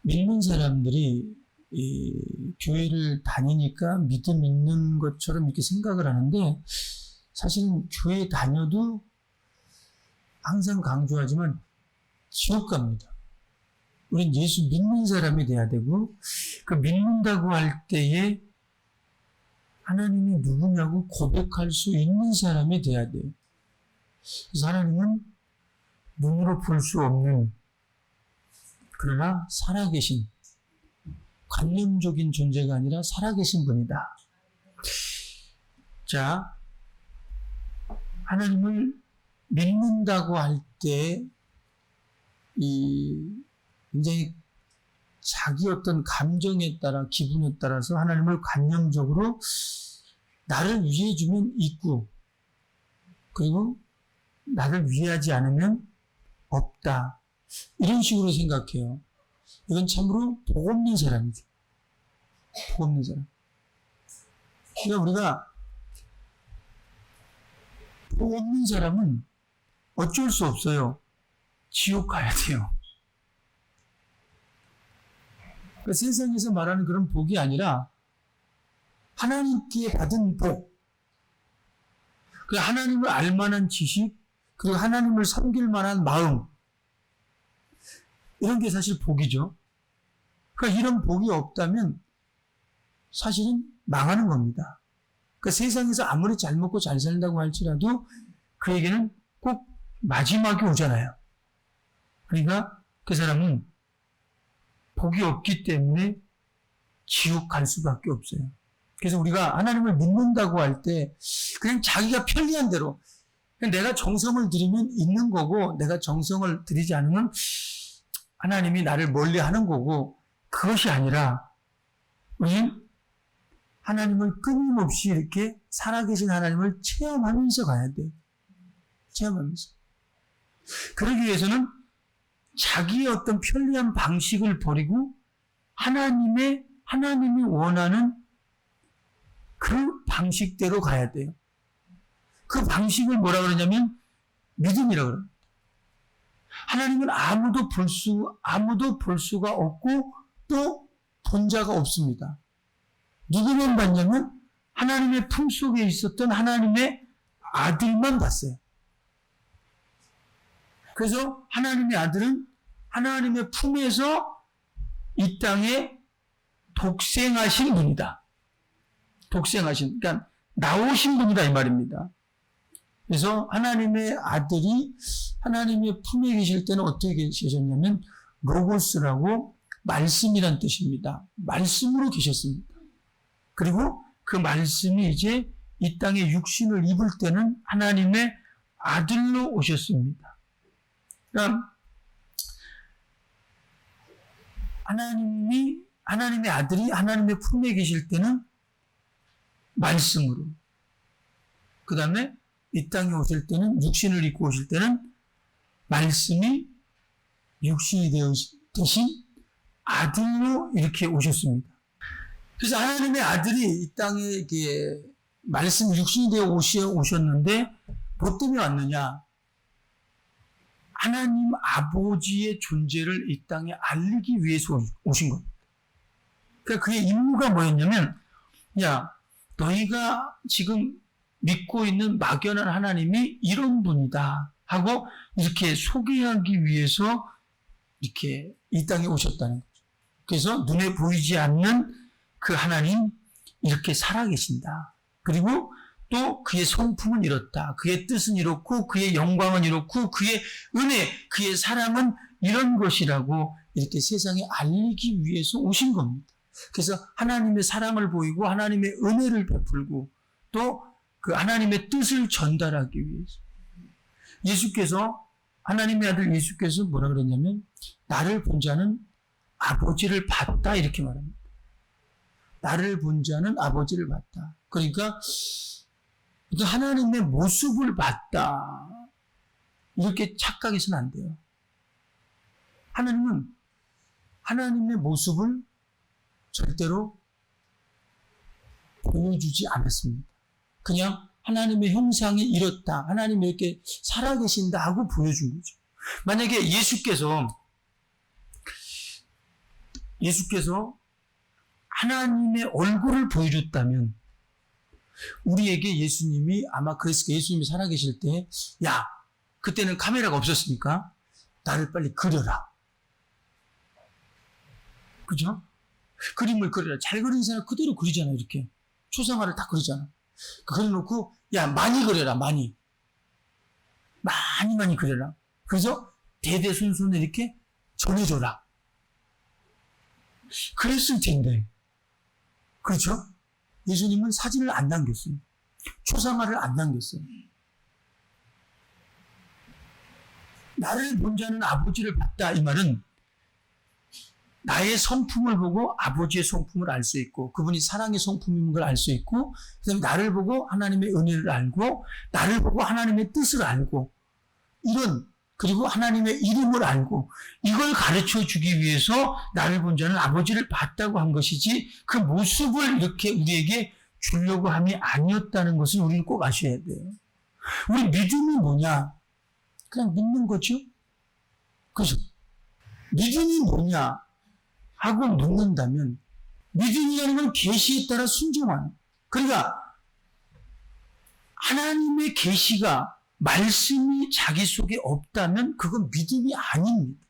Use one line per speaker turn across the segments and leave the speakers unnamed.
믿는 사람들이 이 교회를 다니니까 믿음 있는 것처럼 이렇게 생각을 하는데, 사실은 교회 다녀도 항상 강조하지만 지옥 갑니다. 우린 예수 믿는 사람이 돼야 되고, 그 믿는다고 할 때에 하나님이 누구냐고 고백할 수 있는 사람이 돼야 돼요. 그래서 하나님은 눈으로 볼 수 없는, 그러나 살아계신, 관념적인 존재가 아니라 살아계신 분이다. 자, 하나님을 믿는다고 할 때, 굉장히 자기 어떤 감정에 따라, 기분에 따라서 하나님을 관념적으로 나를 위해주면 있고, 그리고 나를 위하지 않으면 없다. 이런 식으로 생각해요. 이건 참으로 복 없는 사람이죠. 복 없는 사람. 그러니까 우리가 복 없는 사람은 어쩔 수 없어요. 지옥 가야 돼요. 그러니까 세상에서 말하는 그런 복이 아니라 하나님께 받은 복, 그 하나님을 알 만한 지식, 그리고 하나님을 섬길 만한 마음, 이런 게 사실 복이죠. 그러니까 이런 복이 없다면 사실은 망하는 겁니다. 그러니까 세상에서 아무리 잘 먹고 잘 살다고 할지라도 그에게는 꼭 마지막이 오잖아요. 그러니까 그 사람은 복이 없기 때문에 지옥 갈 수밖에 없어요. 그래서 우리가 하나님을 믿는다고 할 때 그냥 자기가 편리한 대로, 내가 정성을 들이면 있는 거고, 내가 정성을 들이지 않으면 하나님이 나를 멀리 하는 거고, 그것이 아니라 우리는 하나님을 끊임없이 이렇게 살아계신 하나님을 체험하면서 가야 돼요. 체험하면서. 그러기 위해서는 자기의 어떤 편리한 방식을 버리고 하나님이 원하는 그 방식대로 가야 돼요. 그 방식을 뭐라 그러냐면 믿음이라고 그래요. 하나님은 아무도 볼 수가 없고 또 본 자가 없습니다. 누구만 봤냐면 하나님의 품속에 있었던 하나님의 아들만 봤어요. 그래서 하나님의 아들은 하나님의 품에서 이 땅에 독생하신 분이다. 그러니까 나오신 분이다 이 말입니다. 그래서 하나님의 아들이 하나님의 품에 계실 때는 어떻게 계셨냐면 로고스라고 말씀이란 뜻입니다. 말씀으로 계셨습니다. 그리고 그 말씀이 이제 이 땅에 육신을 입을 때는 하나님의 아들로 오셨습니다. 그러니까 하나님의 아들이 하나님의 품에 계실 때는 말씀으로, 그 다음에 이 땅에 오실 때는, 육신을 입고 오실 때는 말씀이 육신이 되신 아들로 이렇게 오셨습니다. 그래서 하나님의 아들이 이 땅에 이렇게 말씀 육신이 되어 오셨는데 뭐 때문에 왔느냐? 하나님 아버지의 존재를 이 땅에 알리기 위해서 오신 겁니다. 그러니까 그의 임무가 뭐였냐면, 야, 너희가 지금 믿고 있는 막연한 하나님이 이런 분이다 하고 이렇게 소개하기 위해서 이렇게 이 땅에 오셨다는 거죠. 그래서 눈에 보이지 않는 그 하나님, 이렇게 살아계신다. 그리고 또 그의 성품은 이렇다. 그의 뜻은 이렇고 그의 영광은 이렇고 그의 은혜, 그의 사랑은 이런 것이라고 이렇게 세상에 알리기 위해서 오신 겁니다. 그래서 하나님의 사랑을 보이고 하나님의 은혜를 베풀고 또 그 하나님의 뜻을 전달하기 위해서. 예수께서, 하나님의 아들 예수께서 뭐라 그랬냐면 나를 본 자는 아버지를 봤다 이렇게 말합니다. 나를 본 자는 아버지를 봤다. 그러니까 하나님의 모습을 봤다. 이렇게 착각해서는 안 돼요. 하나님은 하나님의 모습을 절대로 보여주지 않았습니다. 그냥 하나님의 형상이 이렇다, 하나님이 이렇게 살아계신다 하고 보여준 거죠. 만약에 예수께서 예수께서 하나님의 얼굴을 보여줬다면 우리에게 예수님이 아마 그랬을 거예요. 예수님이 살아계실 때, 야, 그때는 카메라가 없었으니까 나를 빨리 그려라. 그죠? 그림을 그려라. 잘 그리는 사람 그대로 그리잖아요. 이렇게 초상화를 다 그리잖아. 그려놓고 야, 많이 그려라. 많이 그려라. 그래서 대대손손 이렇게 전해줘라. 그랬을 텐데, 그렇죠? 예수님은 사진을 안 남겼어요. 초상화를 안 남겼어요. 나를 본 자는 아버지를 봤다. 이 말은 나의 성품을 보고 아버지의 성품을 알 수 있고, 그분이 사랑의 성품인 걸 알 수 있고, 그다음에 나를 보고 하나님의 은혜를 알고, 나를 보고 하나님의 뜻을 알고, 그리고 하나님의 이름을 알고, 이걸 가르쳐 주기 위해서 나를 본 자는 아버지를 봤다고 한 것이지, 그 모습을 이렇게 우리에게 주려고 함이 아니었다는 것을 우리는 꼭 아셔야 돼요. 우리 믿음이 뭐냐? 그냥 믿는 거죠. 그죠? 믿음이 뭐냐? 하고 묻는다면, 믿음이라는 건 계시에 따라 순종하는. 그러니까 하나님의 계시가, 말씀이 자기 속에 없다면 그건 믿음이 아닙니다.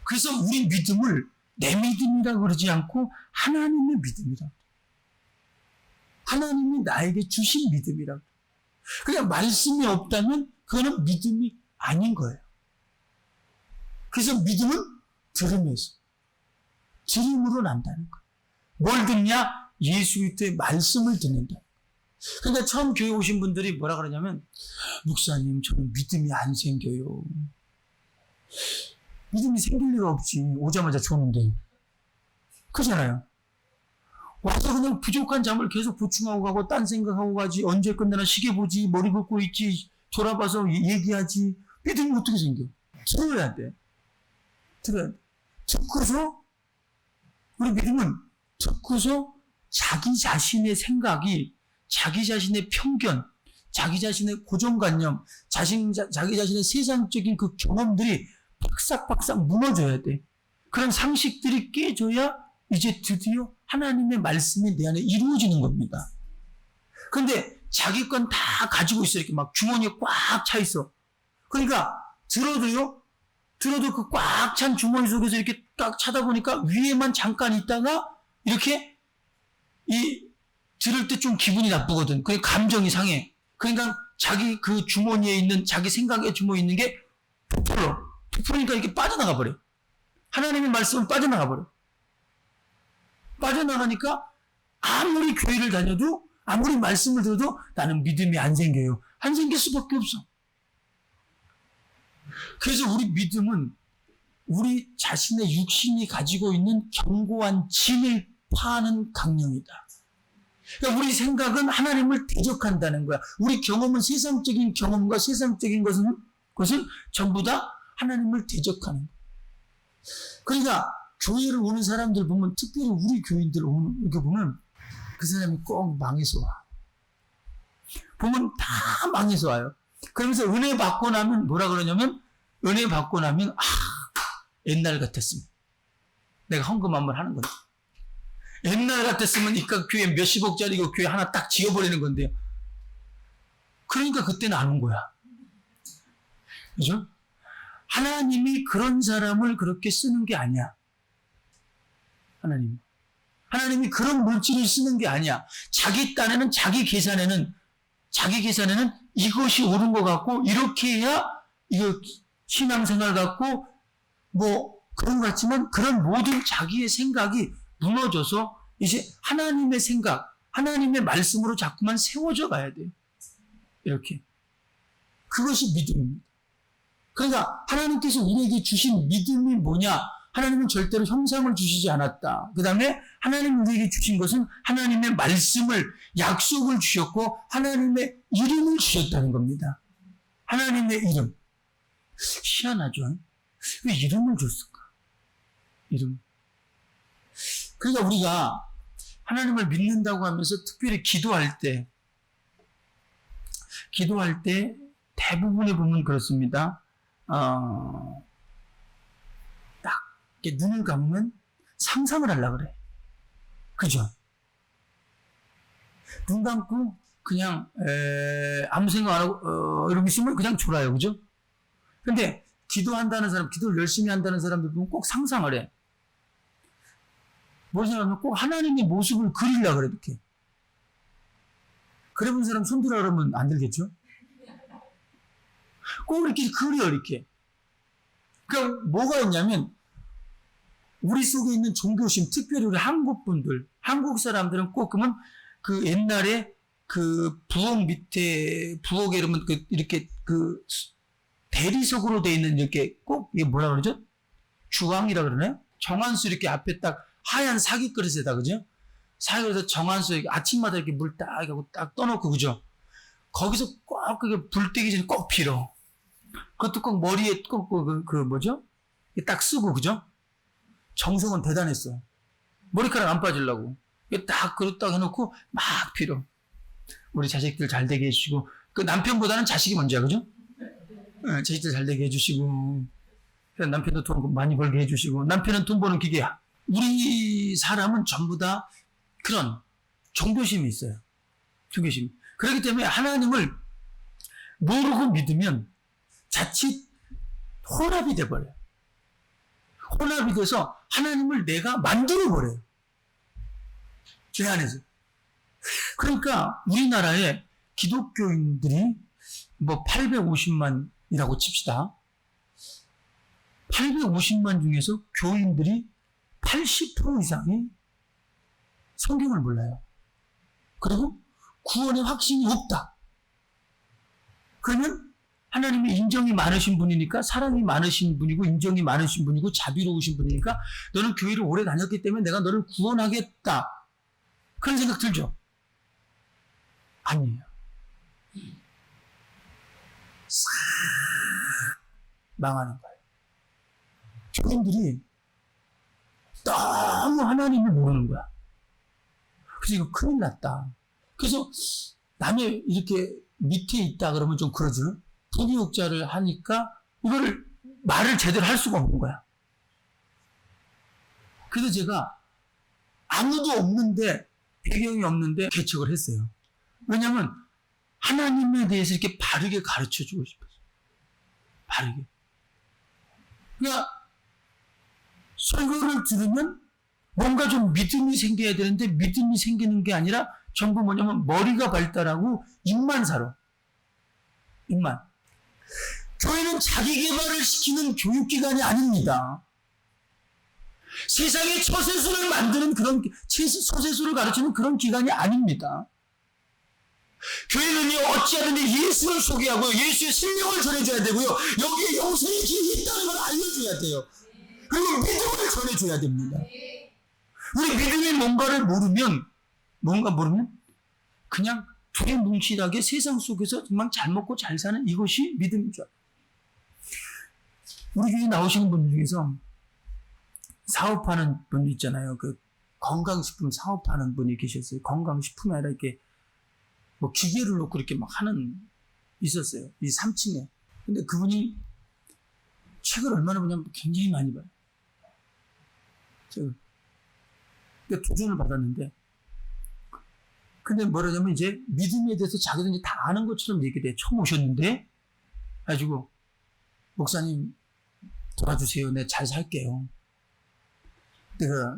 그래서 우리 믿음을 내 믿음이라고 그러지 않고 하나님의 믿음이라고. 하나님이 나에게 주신 믿음이라고. 그냥 말씀이 없다면 그거는 믿음이 아닌 거예요. 그래서 믿음은 들음에서, 들음으로 난다는 거예요. 뭘 듣냐? 예수 그리스도의 말씀을 듣는다. 그러니까 처음 교회 오신 분들이 뭐라 그러냐면, 목사님, 저는 믿음이 안 생겨요. 믿음이 생길 리가 없지. 오자마자 좋은데. 그렇잖아요. 와서 그냥 부족한 잠을 계속 보충하고 가고, 딴 생각하고 가지. 언제 끝나나 시계 보지, 머리 긋고 있지, 돌아봐서 얘기하지. 믿음이 어떻게 생겨? 들어야 돼. 듣고서, 우리 믿음은 듣고서 자기 자신의 생각이, 자기 자신의 편견, 자기 자신의 고정관념, 자기 자신의 세상적인 그 경험들이 박삭박삭 무너져야 돼. 그런 상식들이 깨져야 이제 드디어 하나님의 말씀이 내 안에 이루어지는 겁니다. 그런데 자기 건 다 가지고 있어. 이렇게 막 주머니에 꽉 차 있어. 그러니까 들어도 그 꽉 찬 주머니 속에서 이렇게 딱 차다 보니까 위에만 잠깐 있다가 이렇게 들을 때 좀 기분이 나쁘거든. 그게 감정이 상해. 그러니까 자기 그 주머니에 있는, 자기 생각의 주머니에 있는 게 부풀으니까 이렇게 빠져나가 버려. 하나님의 말씀은 빠져나가 버려. 빠져나가니까 아무리 교회를 다녀도, 아무리 말씀을 들어도 나는 믿음이 안 생겨요. 안 생길 수밖에 없어. 그래서 우리 믿음은 우리 자신의 육신이 가지고 있는 견고한 진을 파는 강령이다. 그러니까 우리 생각은 하나님을 대적한다는 거야. 우리 경험은 세상적인 경험과 세상적인 것은 전부 다 하나님을 대적하는 거야. 그러니까 교회를 오는 사람들 보면, 특별히 우리 교인들 이렇게 보면 그 사람이 꼭 망해서 와. 보면 다 망해서 와요. 그러면서 은혜 받고 나면 뭐라 그러냐면, 은혜 받고 나면 옛날 같았으면 내가 헌금 한번 하는 건데, 옛날 같았으면 이까 교회 몇십억짜리고 교회 하나 딱 지어버리는 건데요. 그러니까 그때는 안 온 거야. 그죠? 하나님이 그런 사람을 그렇게 쓰는 게 아니야. 하나님이 그런 물질을 쓰는 게 아니야. 자기 딴에는, 자기 계산에는 이것이 옳은 것 같고, 이렇게 해야 이거 신앙생활 같고 뭐 그런 것 같지만, 그런 모든 자기의 생각이 무너져서 이제 하나님의 생각, 하나님의 말씀으로 자꾸만 세워져 가야 돼요. 이렇게. 그것이 믿음입니다. 그러니까 하나님께서 우리에게 주신 믿음이 뭐냐? 하나님은 절대로 형상을 주시지 않았다. 그 다음에 하나님 우리에게 주신 것은 하나님의 말씀을, 약속을 주셨고 하나님의 이름을 주셨다는 겁니다. 하나님의 이름. 희한하죠? 왜 이름을 줬을까? 이름. 그러니까 우리가 하나님을 믿는다고 하면서 특별히 기도할 때 대부분의 보면 그렇습니다. 딱 이렇게 눈을 감으면 상상을 하려고 그래. 그죠? 눈 감고 그냥 아무 생각 안 하고 이러고 있으면 그냥 졸아요. 그죠? 근데 기도한다는 사람, 기도를 열심히 한다는 사람들 보면 꼭 상상을 해. 뭘 생각하면 꼭 하나님의 모습을 그리려고 그래. 이렇게. 그래 본 사람 손 들어 그러면 안 들겠죠? 꼭 이렇게 그려. 이렇게. 그러니까 뭐가 있냐면 우리 속에 있는 종교심, 특별히 우리 한국 분들, 한국 사람들은 꼭 그러면 그 옛날에 그 부엌 밑에, 부엌에 이러면 이렇게 대리석으로 돼 있는 이렇게 꼭, 이게 뭐라 그러죠? 주황이라 그러나요? 정한수 이렇게 앞에 딱 하얀 사기 그릇에다, 그죠? 사기 그릇에 정한수 이렇게 아침마다 이렇게 물 딱 하고 딱 떠놓고, 그죠? 거기서 꼭 그게 불 뜨기 전에 꼭 빌어. 그것도 꼭 머리에 꼭 뭐죠? 딱 쓰고, 그죠? 정성은 대단했어. 머리카락 안 빠지려고. 딱 그릇 딱 해놓고 막 빌어. 우리 자식들 잘 되게 해주시고, 그 남편보다는 자식이 먼저야, 그죠? 자식들 잘 되게 해주시고, 남편도 돈 많이 벌게 해주시고, 남편은 돈 버는 기계야. 우리 사람은 전부 다 그런 종교심이 있어요. 종교심. 그렇기 때문에 하나님을 모르고 믿으면 자칫 혼합이 돼버려요. 혼합이 돼서 하나님을 내가 만들어버려요. 제 안에서. 그러니까 우리나라에 기독교인들이 뭐 850만이라고 칩시다. 850만 중에서 교인들이 80% 이상이 성경을 몰라요. 그리고 구원의 확신이 없다. 그러면 하나님의 인정이 많으신 분이니까, 사랑이 많으신 분이고 인정이 많으신 분이고 자비로우신 분이니까 너는 교회를 오래 다녔기 때문에 내가 너를 구원하겠다. 그런 생각 들죠? 아니에요. 싹 망하는 거예요. 교인들이 너무 하나님을 모르는 거야. 그래서 이거 큰일 났다. 그래서 남의 이렇게 밑에 있다 그러면 좀 그러죠. 부교육자를 하니까 이거를 말을 제대로 할 수가 없는 거야. 그래서 제가 아무도 없는데, 배경이 없는데 개척을 했어요. 왜냐하면 하나님에 대해서 이렇게 바르게 가르쳐 주고 싶어서. 바르게. 그러니까 설교를 들으면 뭔가 좀 믿음이 생겨야 되는데 믿음이 생기는 게 아니라 전부 뭐냐면 머리가 발달하고 입만 살아. 입만. 교회는 자기 개발을 시키는 교육기관이 아닙니다. 세상의 처세술을 만드는 그런, 처세술을 가르치는 그런 기관이 아닙니다. 교회는요, 어찌하든지 예수를 소개하고요, 예수의 생명을 전해줘야 되고요, 여기에 영생의 길이 있다는 걸 알려줘야 돼요. 그리고 믿음을 전해줘야 됩니다. 우리 믿음이 뭔가를 모르면, 그냥 두리뭉실하게 세상 속에서 정말 잘 먹고 잘 사는 이것이 믿음이죠. 우리 교회 나오시는 분들 중에서 사업하는 분 있잖아요. 그 건강식품 사업하는 분이 계셨어요. 건강식품이 아니라 이렇게 뭐 기계를 놓고 이렇게 막 하는, 있었어요. 이 3층에. 근데 그분이 책을 얼마나 보냐면 굉장히 많이 봐요. 그러니까 도전을 받았는데, 근데 뭐라냐면 이제 믿음에 대해서 자기도 이제 다 아는 것처럼 얘기를 해. 처음 오셨는데, 가지고, 목사님 도와주세요. 내가 잘 살게요. 내가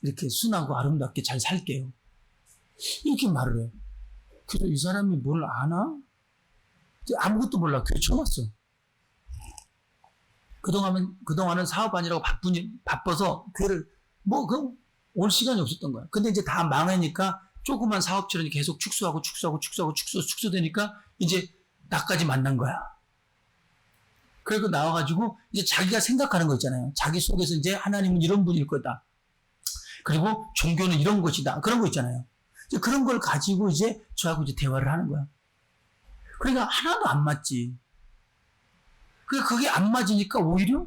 이렇게 순하고 아름답게 잘 살게요. 이렇게 말을 해요. 그래서 이 사람이 뭘 아나? 아무것도 몰라. 교회 처음 왔어. 그동안은 사업 아니라고 바빠서 교회를 올 시간이 없었던 거야. 근데 이제 다 망하니까 조그만 사업처럼 계속 축소되니까 이제 나까지 만난 거야. 그리고 나와가지고 이제 자기가 생각하는 거 있잖아요. 자기 속에서 이제 하나님은 이런 분일 거다. 그리고 종교는 이런 것이다. 그런 거 있잖아요. 이제 그런 걸 가지고 이제 저하고 이제 대화를 하는 거야. 그러니까 하나도 안 맞지. 그게 안 맞으니까 오히려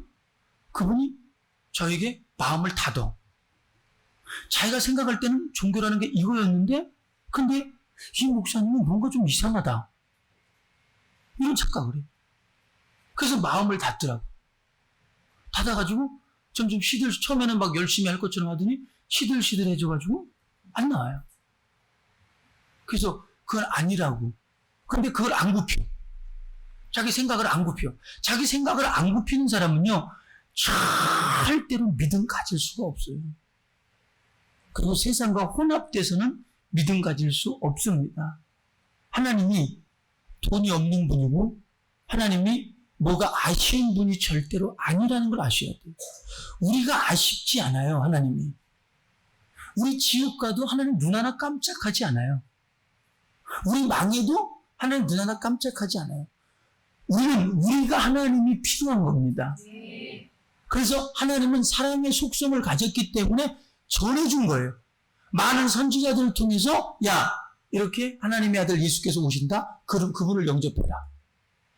그분이 저에게 마음을 닫어. 자기가 생각할 때는 종교라는 게 이거였는데, 근데 이 목사님은 뭔가 좀 이상하다. 이런 착각을 해. 그래서 마음을 닫더라고. 닫아가지고 점점 처음에는 막 열심히 할 것처럼 하더니 시들시들해져가지고 안 나와요. 그래서 그건 아니라고. 근데 그걸 안 굽혀. 자기 생각을 안 굽혀. 자기 생각을 안 굽히는 사람은요, 절대로 믿음 가질 수가 없어요. 그리고 세상과 혼합돼서는 믿음 가질 수 없습니다. 하나님이 돈이 없는 분이고 하나님이 뭐가 아쉬운 분이 절대로 아니라는 걸 아셔야 돼요. 우리가 아쉽지 않아요, 하나님이. 우리 지옥 가도 하나님 눈 하나 깜짝하지 않아요. 우리 망해도 하나님 눈 하나 깜짝하지 않아요. 우리가 하나님이 필요한 겁니다. 그래서 하나님은 사랑의 속성을 가졌기 때문에 전해준 거예요. 많은 선지자들을 통해서 야, 이렇게 하나님의 아들 예수께서 오신다? 그럼 그분을 영접해라.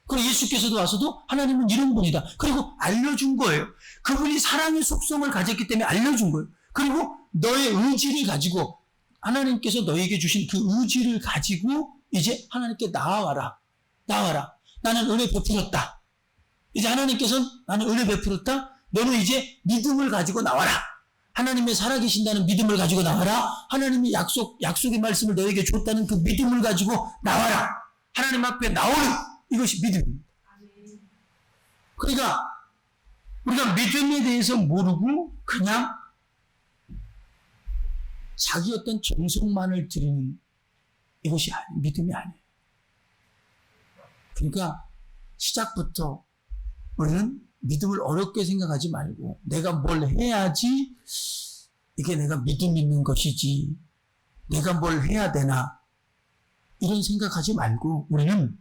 그리고 예수께서도 와서도 하나님은 이런 분이다. 그리고 알려준 거예요. 그분이 사랑의 속성을 가졌기 때문에 알려준 거예요. 그리고 너의 의지를 가지고 하나님께서 너에게 주신 그 의지를 가지고 이제 하나님께 나와라. 나는 은혜 베풀었다. 이제 하나님께서는 나는 은혜 베풀었다. 너는 이제 믿음을 가지고 나와라. 하나님의 살아계신다는 믿음을 가지고 나와라. 하나님이 약속의 말씀을 너에게 줬다는 그 믿음을 가지고 나와라. 하나님 앞에 나오는 이것이 믿음입니다. 그러니까 우리가 믿음에 대해서 모르고 그냥 자기 어떤 정성만을 드리는 이것이 믿음이 아니에요. 그러니까 시작부터 우리는 믿음을 어렵게 생각하지 말고 내가 뭘 해야지 이게 내가 믿음 있는 것이지 내가 뭘 해야 되나 이런 생각하지 말고 우리는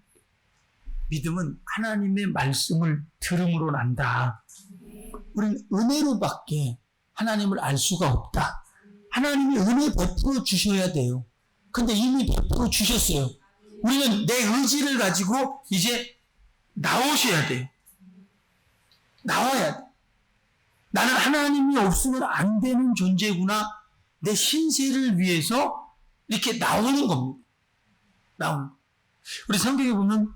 믿음은 하나님의 말씀을 들음으로 난다. 우리는 은혜로밖에 하나님을 알 수가 없다. 하나님이 은혜 베풀어 주셔야 돼요. 근데 이미 베풀어 주셨어요. 우리는 내 의지를 가지고 이제 나오셔야 돼요. 나와야 돼. 나는 하나님이 없으면 안 되는 존재구나. 내 신세를 위해서 이렇게 나오는 겁니다. 나오는 거. 우리 성경에 보면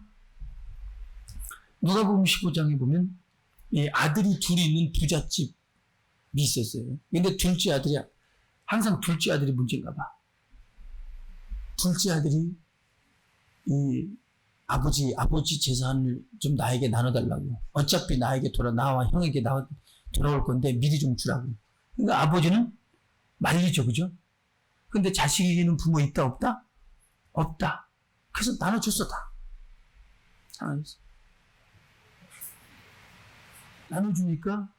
누가복음 15장에 보면 아들이 둘이 있는 부잣집이 있었어요. 근데 둘째 아들이 항상 둘째 아들이 문제인가 봐. 둘째 아들이 이 아버지 재산을 좀 나에게 나눠달라고. 어차피 나에게 나와 형에게 돌아올 건데 미리 좀 주라고. 그러니까 아버지는 말리죠, 그죠? 근데 자식에게는 부모 있다, 없다? 없다. 그래서 나눠줬어, 다. 나눠줬어. 나눠주니까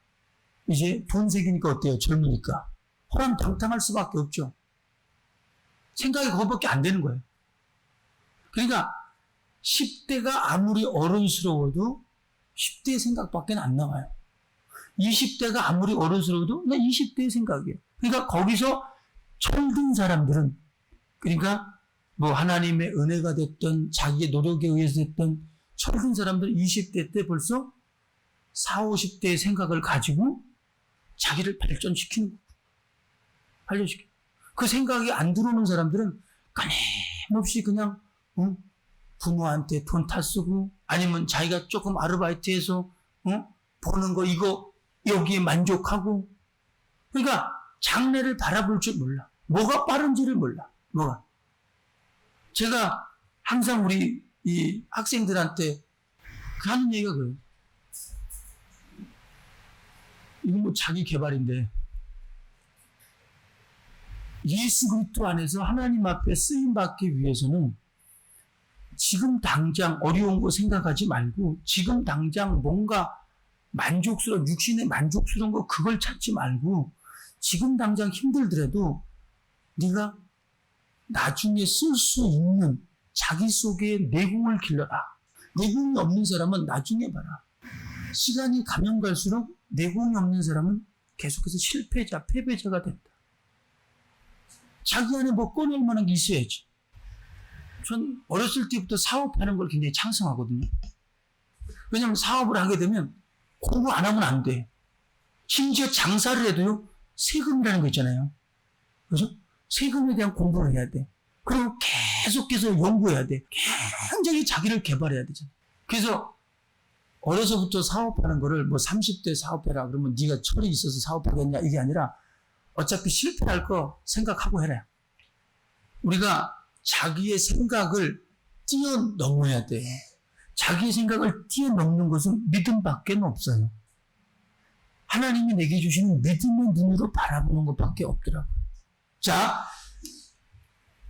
이제 돈 세기니까 어때요? 젊으니까. 호랑탕탕할 수밖에 없죠. 생각이 그것밖에 안 되는 거예요. 그러니까 10대가 아무리 어른스러워도 10대의 생각밖에 안 나와요. 20대가 아무리 어른스러워도 그냥 20대의 생각이에요. 그러니까 거기서 철든 사람들은 그러니까 뭐 하나님의 은혜가 됐던 자기의 노력에 의해서 됐던 철든 사람들은 20대 때 벌써 40, 50대의 생각을 가지고 자기를 발전시키는 거예요. 발전시켜. 그 생각이 안 들어오는 사람들은 끊임없이 그냥 부모한테 돈 타 쓰고 아니면 자기가 조금 아르바이트해서 버는 거 이거 여기에 만족하고 그러니까 장래를 바라볼 줄 몰라. 뭐가 빠른지를 몰라. 뭐가. 제가 항상 우리 이 학생들한테 하는 얘기가 그래요. 이건 뭐 자기 개발인데 예수 그리스도 안에서 하나님 앞에 쓰임 받기 위해서는 지금 당장 어려운 거 생각하지 말고 지금 당장 뭔가 육신의 만족스러운 거 그걸 찾지 말고 지금 당장 힘들더라도 네가 나중에 쓸 수 있는 자기 속에 내공을 길러라. 내공이 없는 사람은 나중에 봐라. 시간이 가면 갈수록 내공이 없는 사람은 계속해서 실패자, 패배자가 된다. 자기 안에 뭐 꺼낼 만한 게 있어야지. 전 어렸을 때부터 사업하는 걸 굉장히 찬성하거든요. 왜냐하면 사업을 하게 되면 공부 안 하면 안 돼. 심지어 장사를 해도요, 세금이라는 거 있잖아요. 그죠? 세금에 대한 공부를 해야 돼. 그리고 계속해서 연구해야 돼. 굉장히 자기를 개발해야 되잖아. 그래서 어려서부터 사업하는 거를 뭐 30대 사업해라 그러면 네가 철이 있어서 사업하겠냐 이게 아니라 어차피 실패할 거 생각하고 해라. 우리가 자기의 생각을 뛰어넘어야 돼. 자기의 생각을 뛰어넘는 것은 믿음밖에 없어요. 하나님이 내게 주시는 믿음의 눈으로 바라보는 것밖에 없더라고요. 자,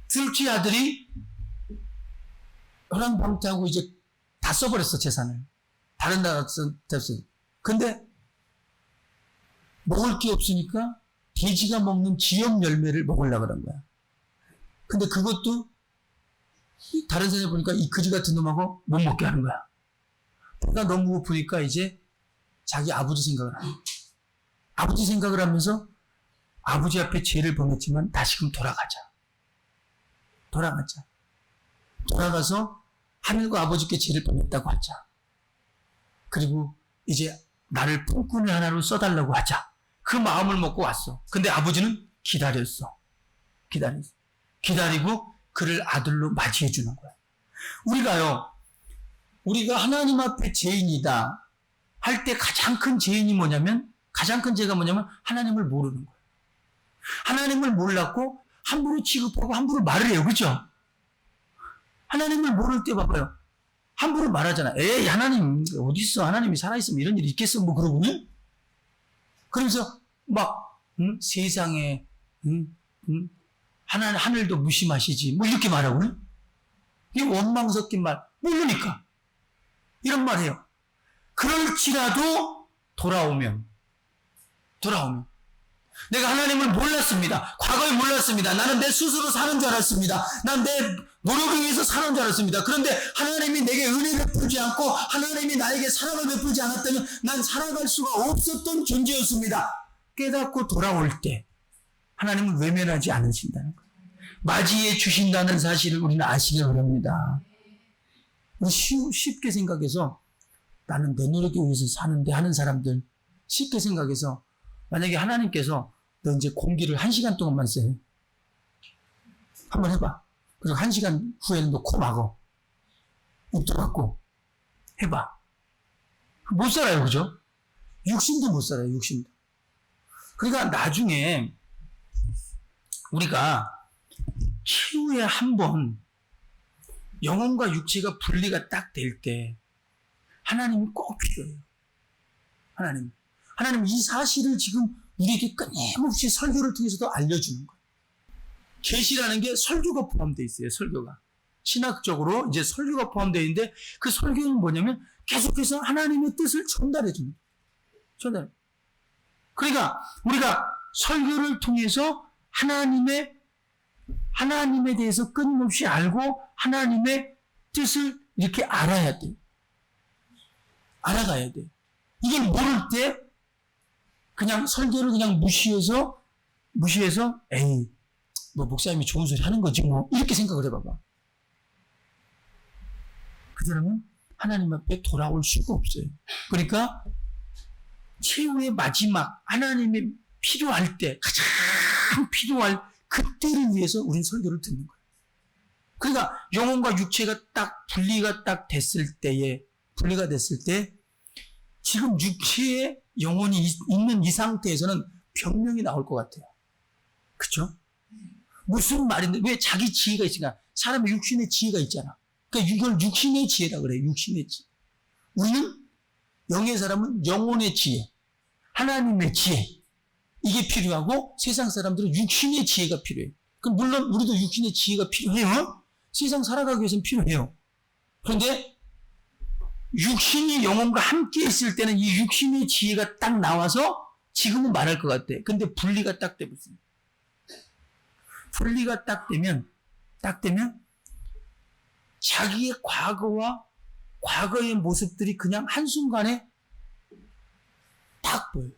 둘째 아들이 허랑방태하고 이제 다 써버렸어, 재산을. 다른 나라 썼어요. 근데 먹을 게 없으니까 돼지가 먹는 지엽 열매를 먹으려고 그런 거야. 근데 그것도 다른 사람이 보니까 이 그지 같은 놈하고 못 먹게 하는 거야. 배가 너무 고프니까 이제 자기 아버지 생각을 하는 거야. 아버지 생각을 하면서 아버지 앞에 죄를 범했지만 다시금 돌아가자. 돌아가서 하늘과 아버지께 죄를 범했다고 하자. 그리고 이제 나를 품꾼의 하나로 써달라고 하자. 그 마음을 먹고 왔어. 근데 아버지는 기다렸어. 기다리고 그를 아들로 맞이해 주는 거야. 우리가 하나님 앞에 죄인이다 할 때 가장 큰 죄가 뭐냐면 하나님을 모르는 거야. 하나님을 몰랐고 함부로 취급하고 함부로 말을 해요. 그죠? 하나님을 모를 때 봐봐요. 함부로 말하잖아. 에이, 하나님 어딨어? 하나님이 살아있으면 이런 일이 있겠어? 뭐 그러고는? 그러면서 막 세상에 하늘도 무심하시지 뭐 이렇게 말하고는? 이게 원망 섞인 말. 모르니까 이런 말 해요. 그럴지라도 돌아오면 내가 하나님을 몰랐습니다. 과거에 몰랐습니다. 나는 내 스스로 사는 줄 알았습니다. 난 내 노력에 의해서 사는 줄 알았습니다. 그런데 하나님이 내게 은혜 베풀지 않고 하나님이 나에게 사랑을 베풀지 않았다면 난 살아갈 수가 없었던 존재였습니다. 깨닫고 돌아올 때 하나님은 외면하지 않으신다는 거예요. 맞이해 주신다는 사실을 우리는 아시기 바랍니다. 쉽게 생각해서 나는 내 노력에 의해서 사는데 하는 사람들 쉽게 생각해서 만약에 하나님께서 너 이제 공기를 1시간 동안만 쐬. 한번 해봐. 그리고 1시간 후에는 너 코 막어. 입도 막고. 해봐. 못 살아요. 그죠? 육신도 못 살아요. 육신도. 그러니까 나중에 우리가 최후에 한번 영혼과 육체가 분리가 딱 될 때 하나님이 꼭 필요해요. 하나님 이 사실을 지금 우리에게 끊임없이 설교를 통해서도 알려주는 거예요. 계시라는 게 설교가 포함되어 있어요. 설교가. 신학적으로 이제 설교가 포함되어 있는데 그 설교는 뭐냐면 계속해서 하나님의 뜻을 전달해 주는 거예요. 그러니까 우리가 설교를 통해서 하나님에 대해서 끊임없이 알고 하나님의 뜻을 이렇게 알아야 돼. 알아가야 돼. 이걸 모를 때 그냥 설교를 그냥 무시해서 에이 뭐 목사님이 좋은 소리 하는 거지 뭐 이렇게 생각을 해봐봐. 그 사람은 하나님 앞에 돌아올 수가 없어요. 그러니까 최후의 마지막 하나님이 필요할 때 가장 필요할 그때를 위해서 우리는 설교를 듣는 거예요. 그러니까 영혼과 육체가 딱 분리가 됐을 때 지금 육체에 영혼이 있는 이 상태에서는 병명이 나올 것 같아요. 그쵸? 무슨 말인데, 왜 자기 지혜가 있으니까, 사람의 육신의 지혜가 있잖아. 그러니까 이걸 육신의 지혜라 그래요. 육신의 지혜. 우리는, 영의 사람은 영혼의 지혜, 하나님의 지혜, 이게 필요하고, 세상 사람들은 육신의 지혜가 필요해요. 그럼 물론 우리도 육신의 지혜가 필요해요. 세상 살아가기 위해서는 필요해요. 그런데, 육신이 영혼과 함께 있을 때는 이 육신의 지혜가 딱 나와서 지금은 말할 것 같아. 근데 분리가 딱 돼버렸어요. 분리가 딱 되면 자기의 과거와 과거의 모습들이 그냥 한순간에 딱 보여요.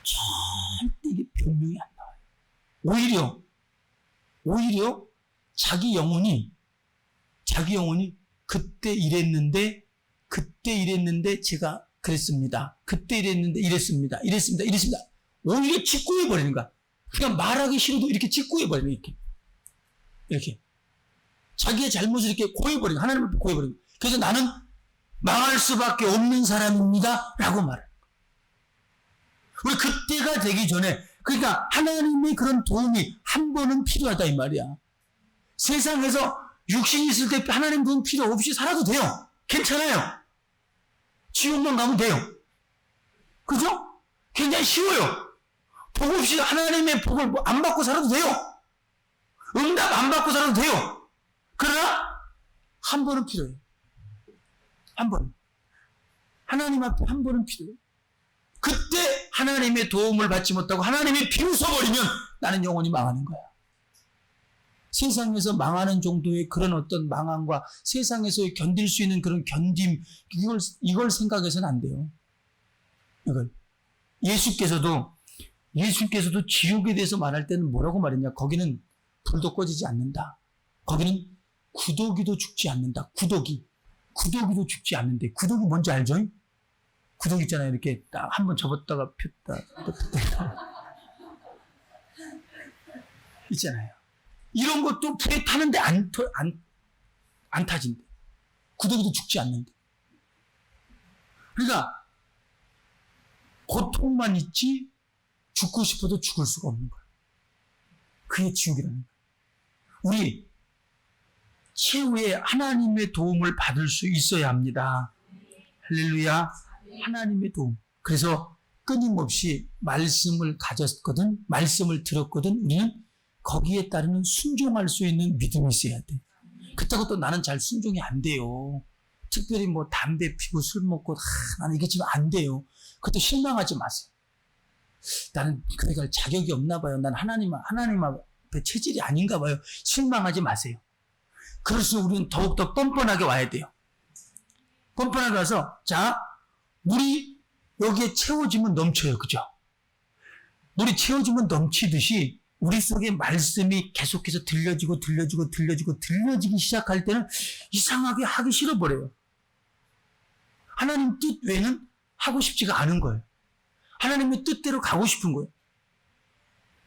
절대 이게 변명이 안 나와요. 오히려 자기 영혼이 그때 이랬는데 제가 그랬습니다. 그때 이랬습니다. 오히려 직구해버리는 거야. 그냥 말하기 싫어도 이렇게 직구해버리는 이렇게. 자기의 잘못을 이렇게 고해버리고, 하나님 앞에 고해버리고. 그래서 나는 망할 수밖에 없는 사람입니다. 라고 말해요. 우리 그때가 되기 전에, 그러니까 하나님의 그런 도움이 한 번은 필요하다 이 말이야. 세상에서 육신이 있을 때 하나님 도움 필요 없이 살아도 돼요. 괜찮아요. 지옥만 가면 돼요. 그죠? 굉장히 쉬워요. 복 없이 하나님의 복을 안 받고 살아도 돼요. 응답 안 받고 살아도 돼요. 그러나 한 번은 필요해요. 한 번. 하나님 앞에 한 번은 필요해요. 그때 하나님의 도움을 받지 못하고 하나님이 비웃어버리면 나는 영원히 망하는 거야. 세상에서 망하는 정도의 그런 어떤 망함과 세상에서 견딜 수 있는 그런 견딤, 이걸 생각해서는 안 돼요. 이걸. 예수께서도 지옥에 대해서 말할 때는 뭐라고 말했냐? 거기는 불도 꺼지지 않는다. 거기는 구더기도 죽지 않는다. 구더기도 죽지 않는데. 구더기 뭔지 알죠? 구더기 있잖아요. 이렇게 딱 한번 접었다가 폈다. 있잖아요. 이런 것도 불에 타는데 안 타진대. 구더기도 죽지 않는데. 그러니까 고통만 있지 죽고 싶어도 죽을 수가 없는 거야. 그게 지옥이라는 거야. 우리 최후의 하나님의 도움을 받을 수 있어야 합니다. 할렐루야. 하나님의 도움. 그래서 끊임없이 말씀을 가졌거든, 말씀을 들었거든, 우리는 거기에 따르는 순종할 수 있는 믿음이 있어야 돼. 그렇다고 또 나는 잘 순종이 안 돼요. 특별히 뭐 담배 피고 술 먹고 나는 이게 지금 안 돼요. 그것도 실망하지 마세요. 나는 그래 갈 자격이 없나 봐요. 난 하나님 앞에 체질이 아닌가 봐요. 실망하지 마세요. 그럴수록 우리는 더욱더 뻔뻔하게 와야 돼요. 뻔뻔하게 와서, 자, 물이 여기에 채워지면 넘쳐요. 그죠? 물이 채워지면 넘치듯이 우리 속에 말씀이 계속해서 들려지기 시작할 때는 이상하게 하기 싫어버려요. 하나님 뜻 외에는 하고 싶지가 않은 거예요. 하나님의 뜻대로 가고 싶은 거예요.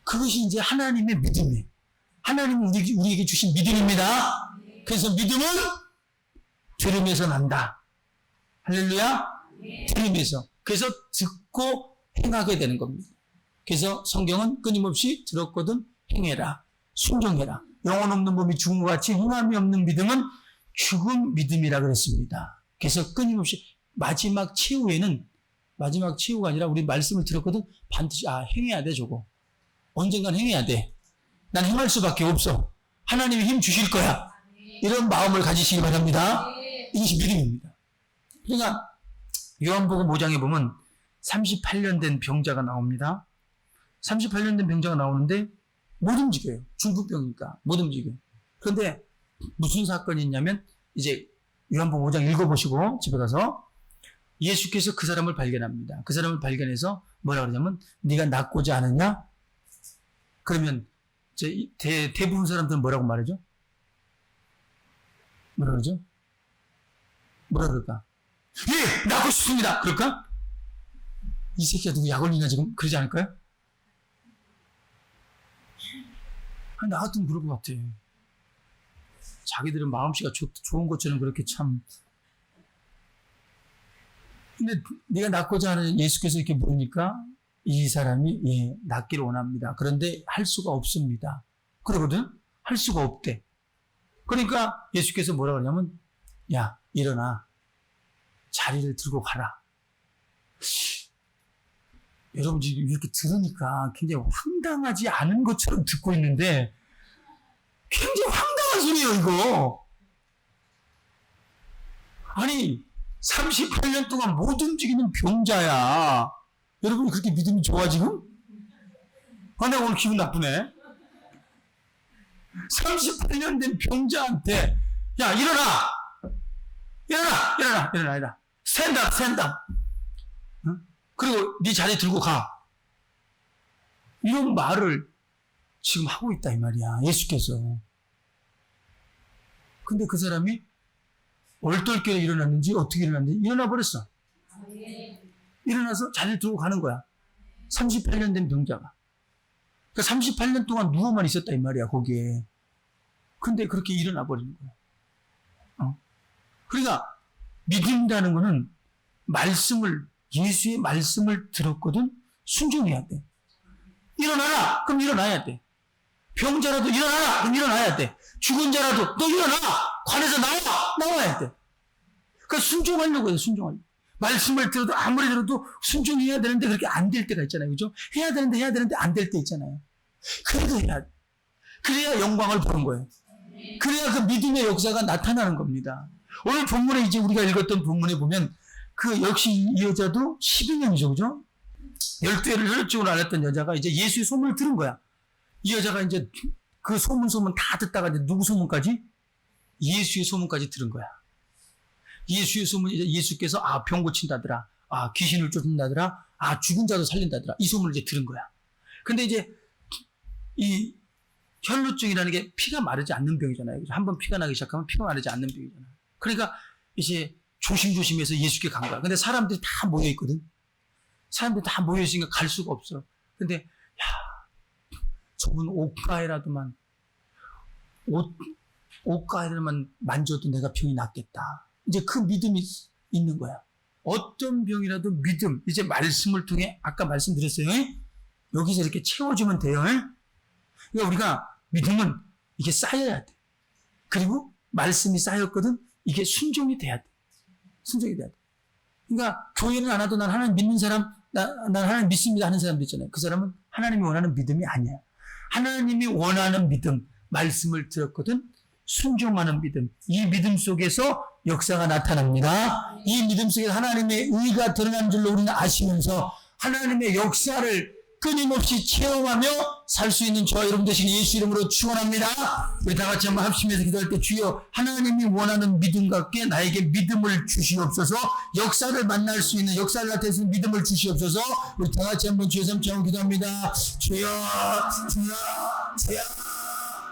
그것이 이제 하나님의 믿음이에요. 하나님이 우리에게 주신 믿음입니다. 그래서 믿음은 들음에서 난다. 할렐루야. 들음에서. 그래서 듣고 행하게 되는 겁니다. 그래서 성경은 끊임없이 들었거든 행해라. 순종해라. 영혼 없는 몸이 죽은 것 같이 행함이 없는 믿음은 죽은 믿음이라 그랬습니다. 그래서 끊임없이 마지막 최후가 아니라 우리 말씀을 들었거든 반드시 행해야 돼 저거. 언젠간 행해야 돼. 난 행할 수밖에 없어. 하나님이 힘 주실 거야. 이런 마음을 가지시기 바랍니다. 이것이 믿음입니다. 그러니까 요한복음 5장에 보면 38년 된 병자가 나옵니다. 38년 된 병자가 나오는데 못 움직여요. 중풍병이니까 못 움직여요. 그런데 무슨 사건이 있냐면 이제 요한복음 5장 읽어보시고 집에 가서 예수께서 그 사람을 발견합니다. 그 사람을 발견해서 뭐라 그러냐면 네가 낫고자 하느냐? 그러면 이제 대부분 사람들은 뭐라고 말하죠? 뭐라 그러죠? 뭐라 그럴까? 예! 낫고 싶습니다! 그럴까? 이 새끼가 누구 약 올리나 지금? 그러지 않을까요? 나 같으면 그럴 것 같아. 자기들은 마음씨가 좋은 것처럼 그렇게 참. 근데 네가 낫고자 하는 예수께서 이렇게 물으니까 이 사람이 낫기를 원합니다. 그런데 할 수가 없습니다. 그러거든? 할 수가 없대. 그러니까 예수께서 뭐라 그러냐면 야 일어나 자리를 들고 가라. 여러분 지금 이렇게 들으니까 굉장히 황당하지 않은 것처럼 듣고 있는데 굉장히 황당한 소리예요 이거. 아니 38년 동안 못 움직이는 병자야. 여러분이 그렇게 믿음이 좋아 지금? 내가 오늘 기분 나쁘네. 38년 된 병자한테 야 일어나 스탠드업 응? 그리고 네 자리 들고 가. 이런 말을 지금 하고 있다 이 말이야 예수께서. 근데 그 사람이 얼떨결에 일어났는지 어떻게 일어났는지 일어나 버렸어. 일어나서 자리를 들고 가는 거야. 38년 된 병자가. 그러니까 38년 동안 누워만 있었다 이 말이야 거기에. 근데 그렇게 일어나 버리는 거예요. 그러니까 믿음이라는 거는 예수의 말씀을 들었거든 순종해야 돼. 일어나라! 그럼 일어나야 돼. 병자라도 일어나라! 그럼 일어나야 돼. 죽은 자라도 너 일어나! 관에서 나와야 돼. 그러니까 순종하려고 해요, 순종하려고. 말씀을 들어도 아무리 들어도 순종해야 되는데 그렇게 안 될 때가 있잖아요. 그죠? 해야 되는데 안 될 때 있잖아요. 그래도 해야 돼. 그래야 영광을 보는 거예요. 그래야 그 믿음의 역사가 나타나는 겁니다. 오늘 본문에 이제 우리가 읽었던 본문에 보면 역시 이 여자도 12년이죠. 그죠? 12회를 혈증으로 앓았던 여자가 이제 예수의 소문을 들은 거야. 이 여자가 이제 그 소문 다 듣다가 이제 누구 소문까지? 예수의 소문까지 들은 거야. 예수의 소문, 이제 예수께서 병 고친다더라. 귀신을 쫓는다더라. 죽은 자도 살린다더라. 이 소문을 이제 들은 거야. 근데 이제 이 혈루증이라는 게 피가 마르지 않는 병이잖아요. 한번 피가 나기 시작하면 피가 마르지 않는 병이잖아요. 그러니까 이제 조심조심해서 예수께 간 거야. 근데 사람들이 다 모여 있거든. 사람들이 다 모여 있으니까 갈 수가 없어. 근데 저분 옷가에라도만 만져도 내가 병이 낫겠다. 이제 그 믿음이 있는 거야. 어떤 병이라도 믿음, 이제 말씀을 통해 아까 말씀드렸어요. 여기서 이렇게 채워주면 돼요. 그러니까 우리가 믿음은 이게 쌓여야 돼. 그리고 말씀이 쌓였거든. 이게 순종이 돼야 돼. 순종이 돼야 돼. 그러니까 교회는 안 와도 난 하나님 믿는 사람, 난 하나님 믿습니다 하는 사람도 있잖아요. 그 사람은 하나님이 원하는 믿음이 아니야. 하나님이 원하는 믿음, 말씀을 들었거든. 순종하는 믿음. 이 믿음 속에서 역사가 나타납니다. 이 믿음 속에 하나님의 의가 드러난 줄로 우리는 아시면서 하나님의 역사를 끊임없이 체험하며 살 수 있는 저와 여러분 되시길 예수 이름으로 축원합니다. 우리 다 같이 한번 합심해서 기도할 때 주여 하나님이 원하는 믿음 같게 나에게 믿음을 주시옵소서. 역사를 만날 수 있는 역사를 나타낼 수 있는 믿음을 주시옵소서. 우리 다 같이 한번 주여 삼창 기도합니다. 주여 주여 주여